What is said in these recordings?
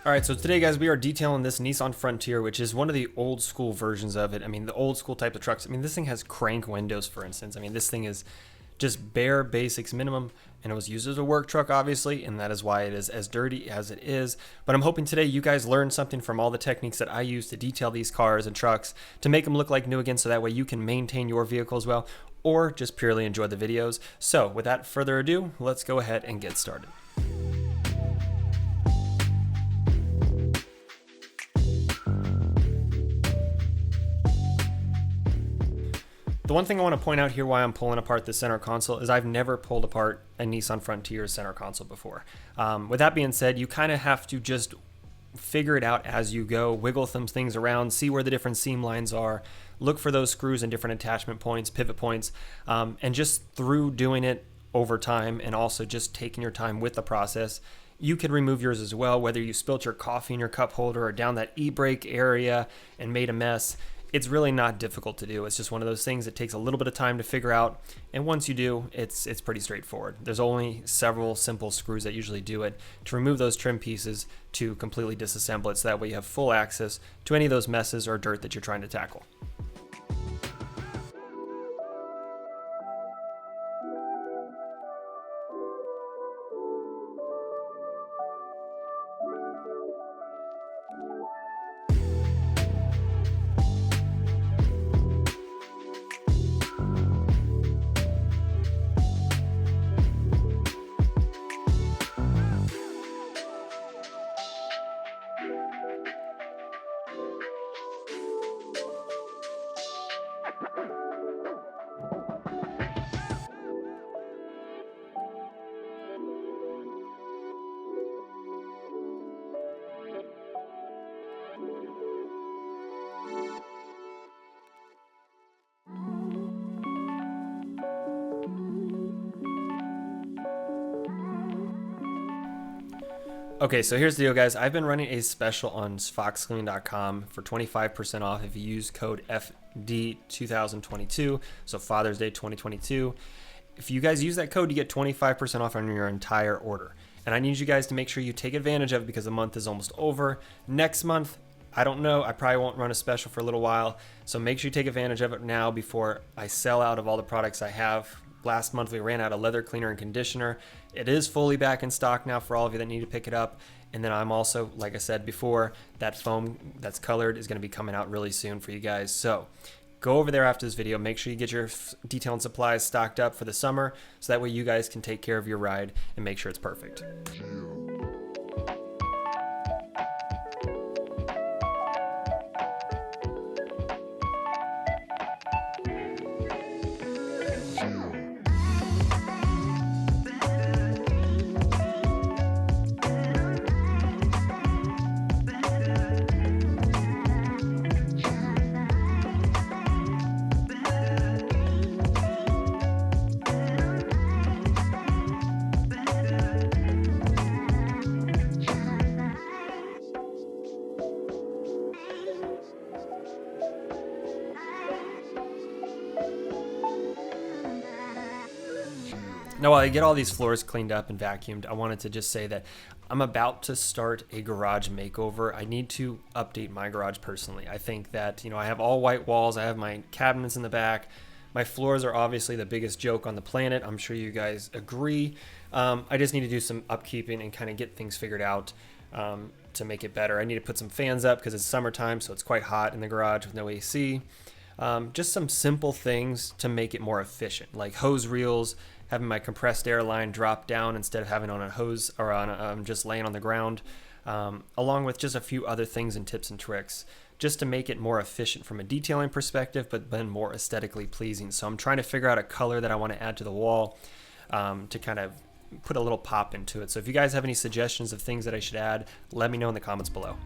All right, so today, guys, we are detailing this Nissan Frontier, which is one of the old school versions of it. I mean, the old school type of trucks. I mean, this thing has crank windows, for instance. I mean, this thing is just bare basics minimum, and it was used as a work truck, obviously, and that is why it is as dirty as it is. But I'm hoping today you guys learn something from all the techniques that I use to detail these cars and trucks to make them look like new again, so that way you can maintain your vehicle as well, or just purely enjoy the videos. So without further ado, let's go ahead and get started. The one thing I want to point out here why I'm pulling apart the center console is I've never pulled apart a Nissan Frontier center console before. With that being said, you kind of have to just figure it out as you go, wiggle some things around, see where the different seam lines are, look for those screws and different attachment points, pivot points, and just through doing it over time and also just taking your time with the process, you can remove yours as well, whether you spilt your coffee in your cup holder or down that e-brake area and made a mess. It's really not difficult to do. It's just one of those things that takes a little bit of time to figure out. And once you do, it's pretty straightforward. There's only several simple screws that usually do it to remove those trim pieces to completely disassemble it. So that way you have full access to any of those messes or dirt that you're trying to tackle. Okay, so here's the deal, guys. I've been running a special on foxclean.com for 25% off if you use code FD2022, so Father's Day 2022. If you guys use that code, you get 25% off on your entire order. And I need you guys to make sure you take advantage of it because the month is almost over. Next month, I don't know. I probably won't run a special for a little while. So make sure you take advantage of it now before I sell out of all the products I have. Last month we ran out of leather cleaner and conditioner. It is fully back in stock now for all of you that need to pick it up. And then I'm also, like I said before, that foam that's colored is going to be coming out really soon for you guys. So go over there after this video. Make sure you get your detail and supplies stocked up for the summer so that way you guys can take care of your ride and make sure it's perfect. Now, while I get all these floors cleaned up and vacuumed, I wanted to just say that I'm about to start a garage makeover. I need to update my garage personally. I think that, I have all white walls. I have my cabinets in the back. My floors are obviously the biggest joke on the planet. I'm sure you guys agree. I just need to do some upkeeping and kind of get things figured out to make it better. I need to put some fans up because it's summertime, so it's quite hot in the garage with no AC. Just some simple things to make it more efficient, like hose reels, having my compressed air line drop down instead of having on a hose or on just laying on the ground, along with just a few other things and tips and tricks just to make it more efficient from a detailing perspective, but then more aesthetically pleasing. So I'm trying to figure out a color that I want to add to the wall to kind of put a little pop into it. So if you guys have any suggestions of things that I should add, let me know in the comments below.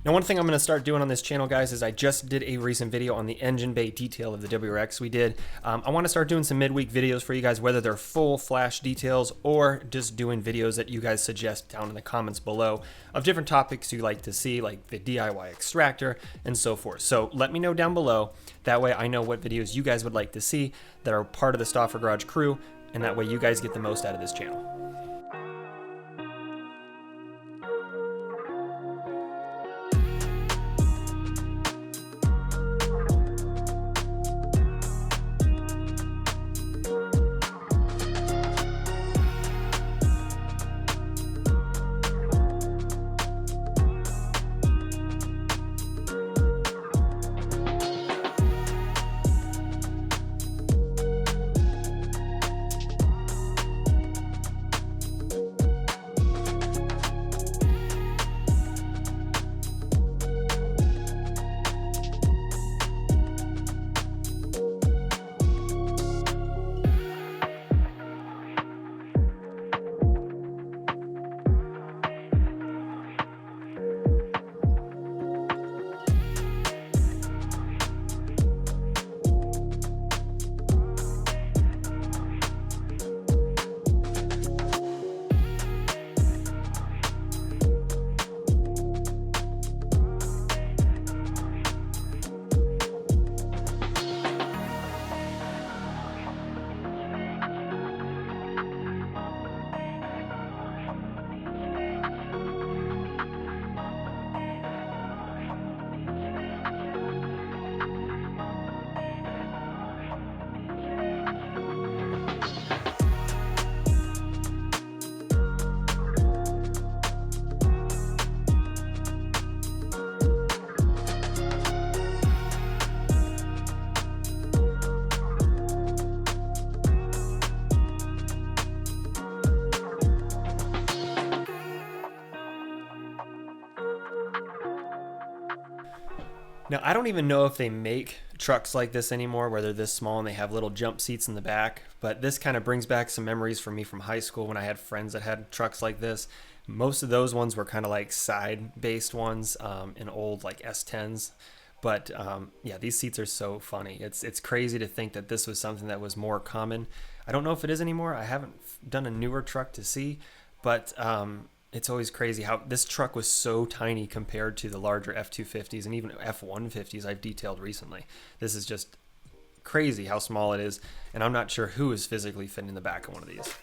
Now, one thing I'm going to start doing on this channel, guys, is I just did a recent video on the engine bay detail of the WRX we did. I want to start doing some midweek videos for you guys, whether they're full flash details or just doing videos that you guys suggest down in the comments below of different topics you like to see, like the DIY extractor and so forth. So let me know down below. That way I know what videos you guys would like to see that are part of the Stauffer Garage crew, and that way you guys get the most out of this channel. Now, I don't even know if they make trucks like this anymore, where they're this small and they have little jump seats in the back, but this kind of brings back some memories for me from high school when I had friends that had trucks like this. Most of those ones were kind of like side-based ones in old like S10s. But yeah, these seats are so funny. It's crazy to think that this was something that was more common. I don't know if it is anymore. I haven't done a newer truck to see, but it's always crazy how this truck was so tiny compared to the larger F250s and even F150s I've detailed recently. This is just crazy how small it is, and I'm not sure who is physically fitting in the back of one of these.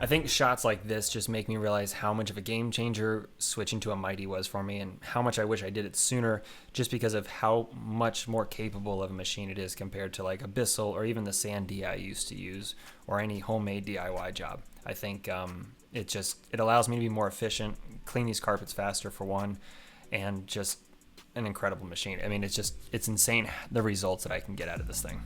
I think shots like this just make me realize how much of a game changer switching to a Mighty was for me, and how much I wish I did it sooner, just because of how much more capable of a machine it is compared to like a Bissell or even the Sandy I used to use, or any homemade DIY job. I think it allows me to be more efficient, clean these carpets faster for one, and just an incredible machine. I mean, it's insane the results that I can get out of this thing.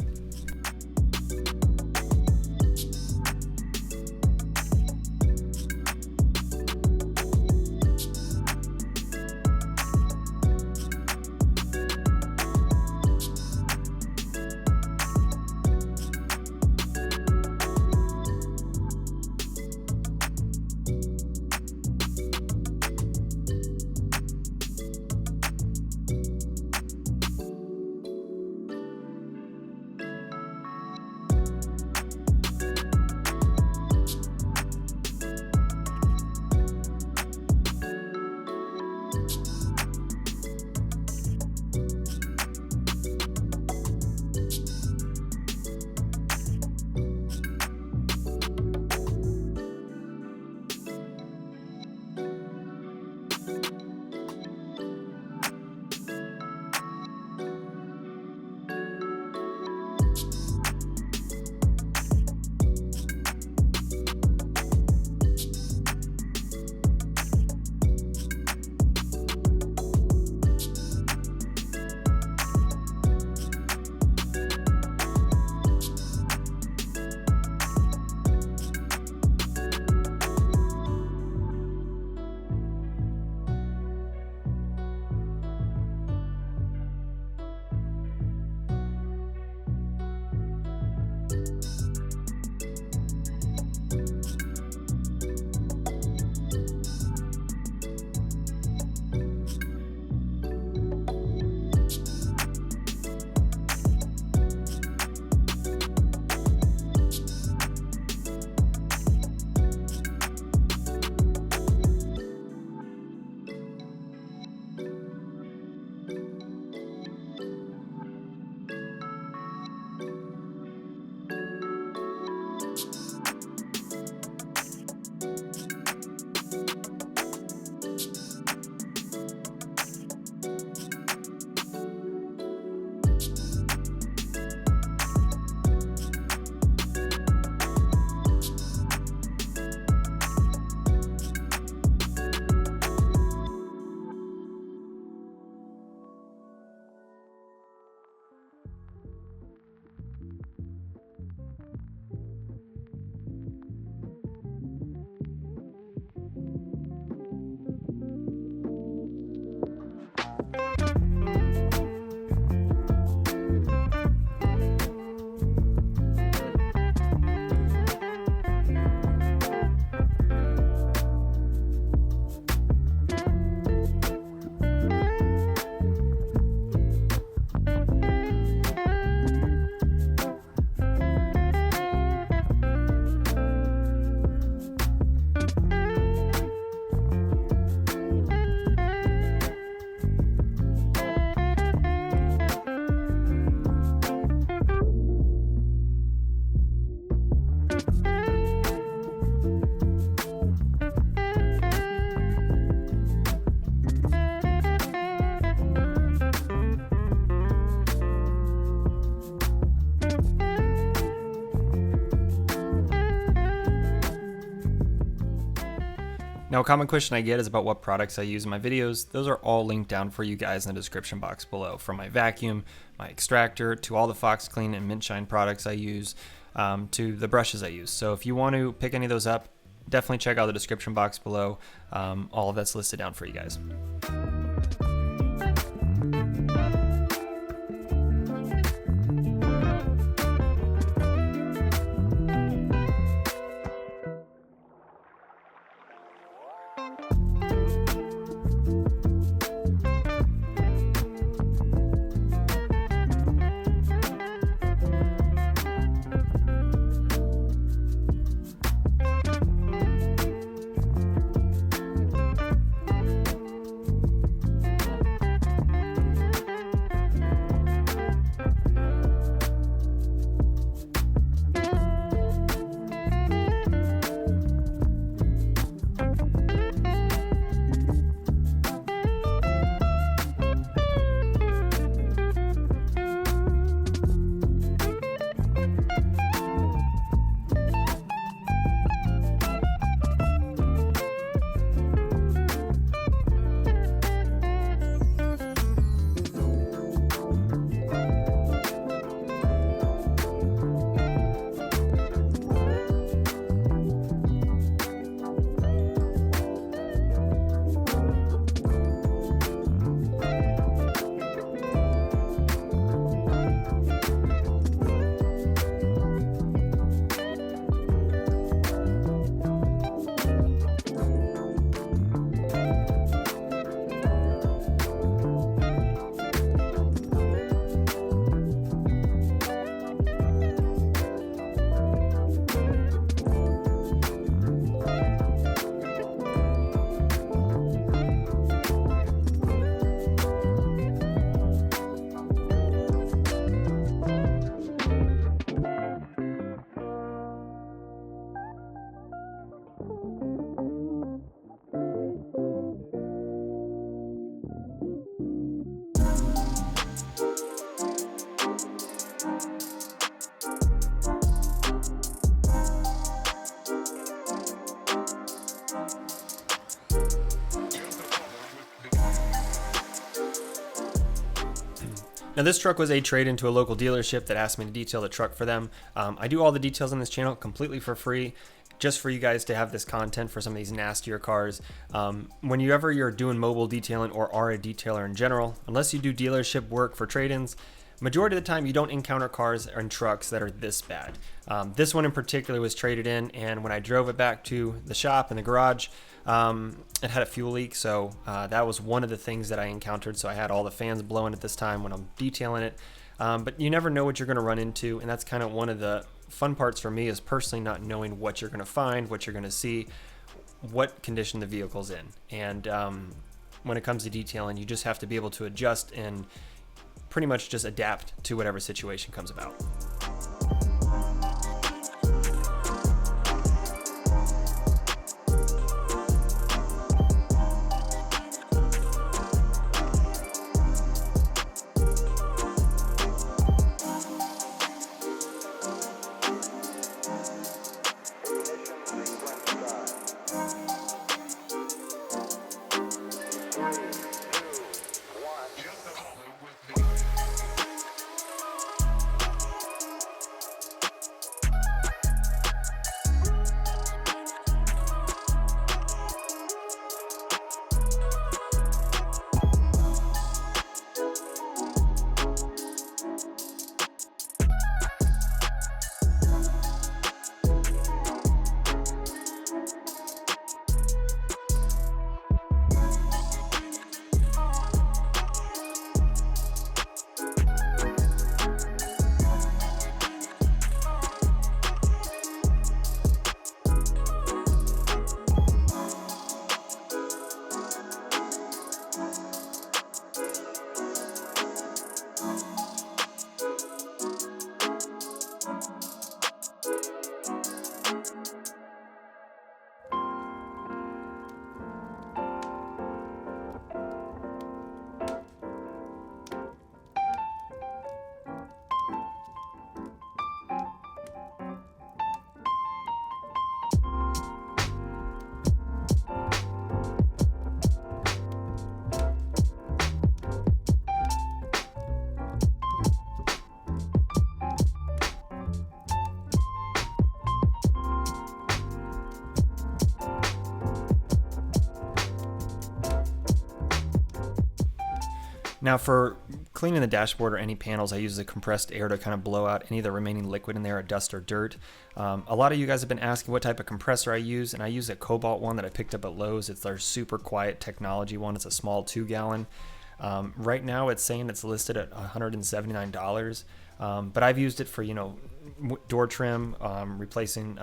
Now, a common question I get is about what products I use in my videos. Those are all linked down for you guys in the description box below, from my vacuum, my extractor, to all the Fox Clean and Mint Shine products I use, to the brushes I use. So if you want to pick any of those up, definitely check out the description box below. All of that's listed down for you guys. Now this truck was a trade-in to a local dealership that asked me to detail the truck for them. I do all the details on this channel completely for free, just for you guys to have this content for some of these nastier cars. Whenever you're doing mobile detailing or are a detailer in general, unless you do dealership work for trade-ins, majority of the time you don't encounter cars and trucks that are this bad. This one in particular was traded in, and when I drove it back to the shop in the garage, it had a fuel leak, so that was one of the things that I encountered. So I had all the fans blowing at this time when I'm detailing it. But you never know what you're going to run into, and that's kind of one of the fun parts for me, is personally not knowing what you're going to find, what you're going to see, what condition the vehicle's in. And when it comes to detailing, you just have to be able to adjust and pretty much just adapt to whatever situation comes about. Now for cleaning the dashboard or any panels, I use the compressed air to kind of blow out any of the remaining liquid in there, or dust or dirt. A lot of you guys have been asking what type of compressor I use, and I use a Cobalt one that I picked up at Lowe's. It's their super quiet technology one. It's a small 2-gallon. Right now it's saying it's listed at $179, but I've used it for, door trim, replacing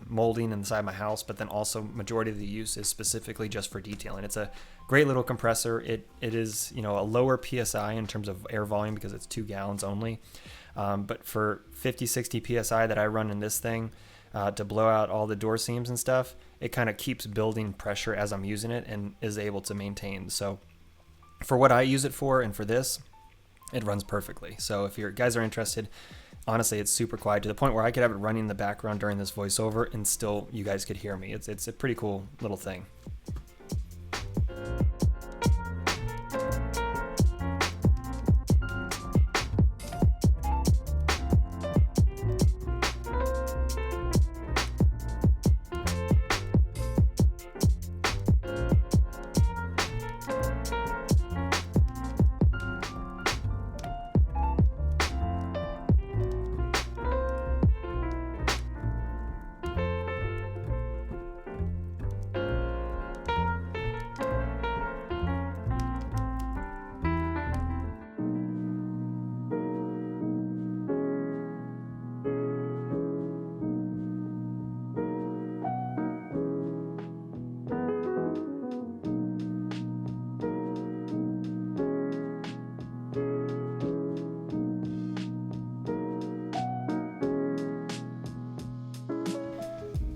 molding inside my house, but then also majority of the use is specifically just for detailing. It's a great little compressor. It is, a lower PSI in terms of air volume because it's 2 gallons only. But for 50, 60 PSI that I run in this thing to blow out all the door seams and stuff, it kind of keeps building pressure as I'm using it and is able to maintain. So for what I use it for and for this, it runs perfectly. So if you guys are interested, honestly, it's super quiet to the point where I could have it running in the background during this voiceover and still you guys could hear me. It's a pretty cool little thing.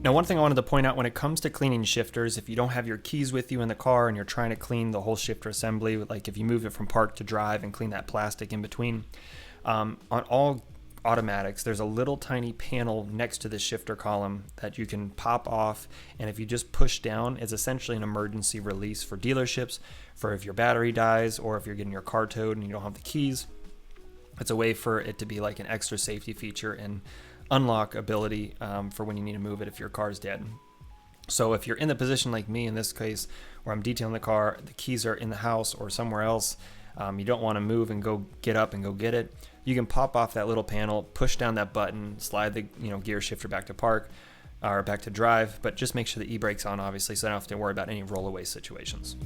Now, one thing I wanted to point out when it comes to cleaning shifters, if you don't have your keys with you in the car and you're trying to clean the whole shifter assembly, like if you move it from park to drive and clean that plastic in between, on all automatics, there's a little tiny panel next to the shifter column that you can pop off, and if you just push down, it's essentially an emergency release for dealerships, for if your battery dies or if you're getting your car towed and you don't have the keys. It's a way for it to be like an extra safety feature and unlock ability for when you need to move it if your car's dead. So if you're in the position like me in this case, where I'm detailing the car, the keys are in the house or somewhere else, you don't want to move and go get up and go get it, you can pop off that little panel, push down that button, slide the gear shifter back to park or back to drive, but just make sure the e-brake's on, obviously, so I don't have to worry about any rollaway situations.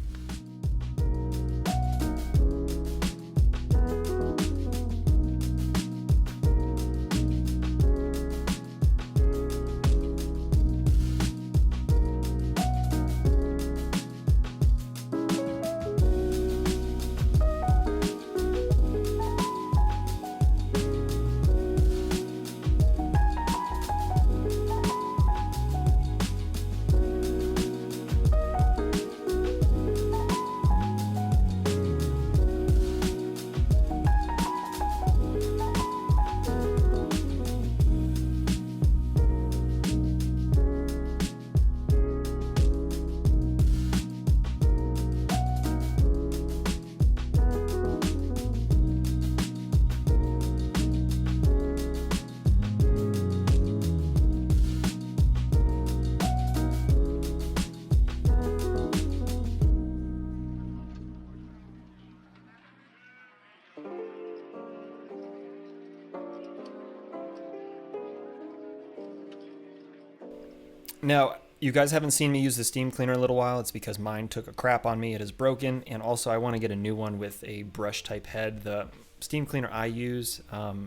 Now, you guys haven't seen me use the steam cleaner in a little while. It's because mine took a crap on me. It is broken, and also I want to get a new one with a brush type head. The steam cleaner I use,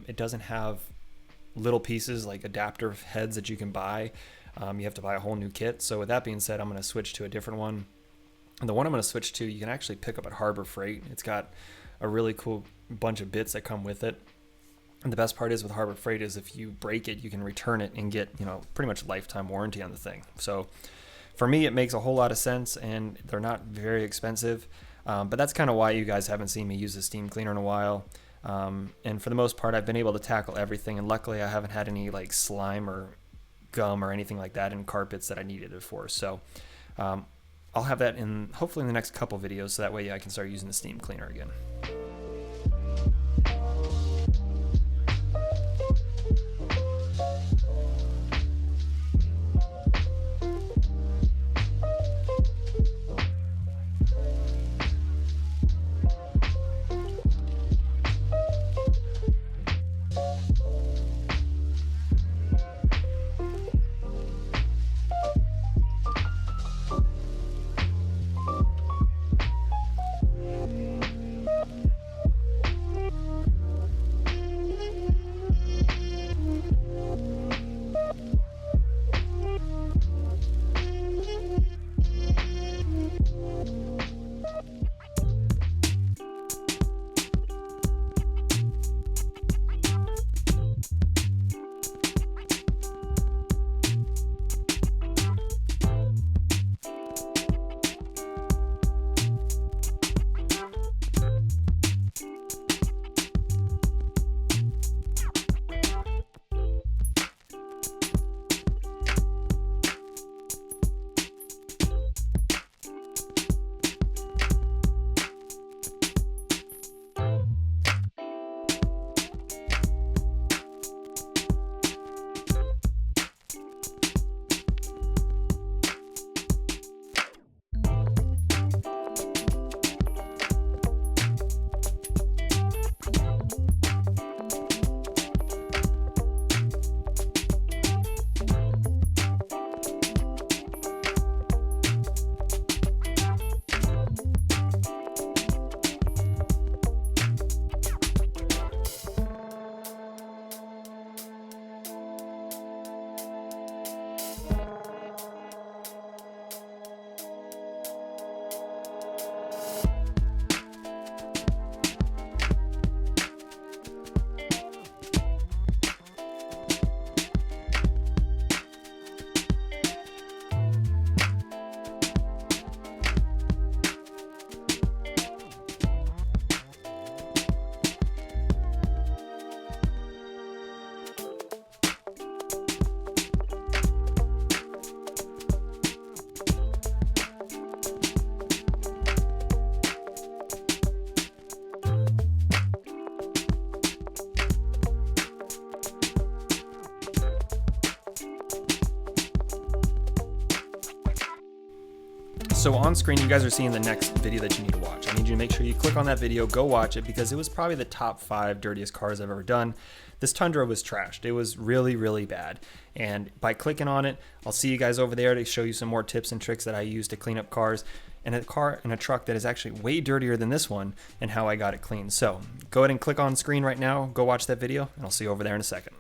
it doesn't have little pieces like adapter heads that you can buy. You have to buy a whole new kit. So with that being said, I'm going to switch to a different one. And the one I'm going to switch to, you can actually pick up at Harbor Freight. It's got a really cool bunch of bits that come with it. And the best part is with Harbor Freight is if you break it, you can return it and get, pretty much lifetime warranty on the thing. So for me, it makes a whole lot of sense, and they're not very expensive. But that's kind of why you guys haven't seen me use a steam cleaner in a while. And for the most part, I've been able to tackle everything. And luckily, I haven't had any like slime or gum or anything like that in carpets that I needed it for. So I'll have that in hopefully in the next couple videos, so that way I can start using the steam cleaner again. So on screen, you guys are seeing the next video that you need to watch. I need you to make sure you click on that video, go watch it, because it was probably the top 5 dirtiest cars I've ever done. This Tundra was trashed. It was really, really bad. And by clicking on it, I'll see you guys over there to show you some more tips and tricks that I use to clean up cars, and a car and a truck that is actually way dirtier than this one, and how I got it clean. So go ahead and click on screen right now, go watch that video, and I'll see you over there in a second.